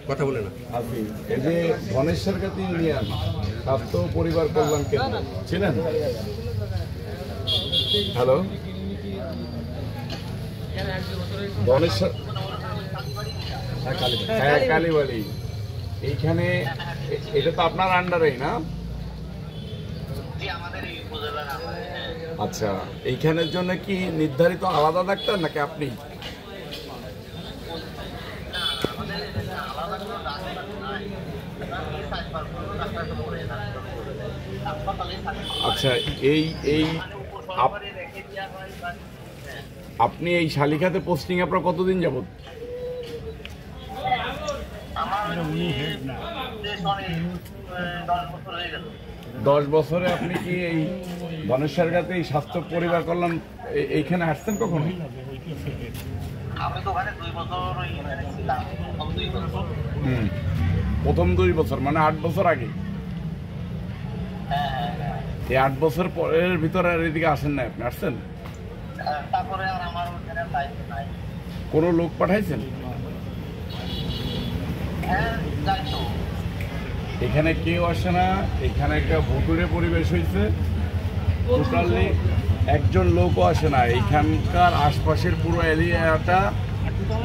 কথা বলে না আপনি এই যে ধনেশ্বর কাতি ইউনিয়ন স্বাস্থ্য পরিবার কল্যাণ কেন্দ্র ছিলেন? হ্যালো, ধনেশ্বর কালীবাড়ি, এইখানে এটা তো আপনার আন্ডারেই না? আচ্ছা, এইখানের জন্য কি নির্ধারিত আলাদা ডাক্তার নাকি আপনি? আচ্ছা, আপনি এই শালিখাতে পোস্টিং আপনার কতদিন যাবত? 10 বছরে আপনি কি এই ধনেশ্বরগাতে এই স্বাস্থ্য পরিবার কল্যাণ এইখানে আসছেন কখনো? প্রথম 2 বছর মানে 8 বছর আগে। এই 8 বছর পরের ভিতরে আর এদিকে আসেন না আপনি? আসছেন? কোন লোক পাঠাইছেন? এখানে কেউ আসে না, এখানে একটা ভুতুড়ে পরিবেশ হয়েছে, টোটালি একজন লোকও আসে না। এইখানকার আশপাশের পুরো এরিয়াটা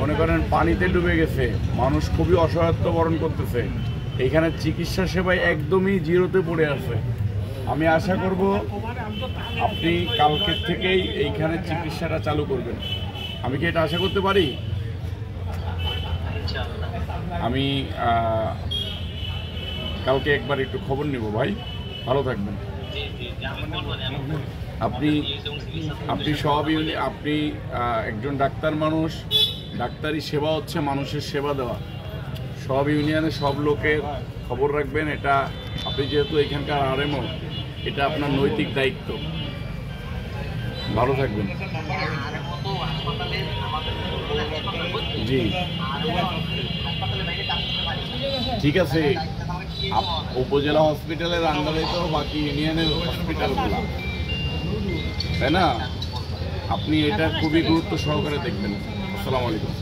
মনে করেন পানিতে ডুবে গেছে, মানুষ খুবই অসহায়ত্ব বরণ করতেছে। এখানে চিকিৎসা সেবায় একদমই জিরোতে পড়ে আছে। আমি আশা করব আপনি কালকের থেকেই এইখানে চিকিৎসাটা চালু করবেন। আমি কি এটা আশা করতে পারি? আমি কালকে একবার একটু খবর নিব ভাই, ভালো থাকবেন। আপনি সব আপনি একজন ডাক্তার মানুষ, ডাক্তারি সেবা হচ্ছে মানুষের সেবা দেওয়া। সব ইউনিয়নে সব লোকের খবর রাখবেন, এটা আপনি যেহেতু এখানকার আরএমও, এটা আপনার নৈতিক দায়িত্ব। ভালো থাকবেন। জি ঠিক আছে, উপজেলা হসপিটালের আন্ডারে তো বাকি ইউনিয়নের হসপিটালগুলো, তাই না? আপনি এটা খুবই গুরুত্ব সহকারে দেখবেন। আসসালামু আলাইকুম।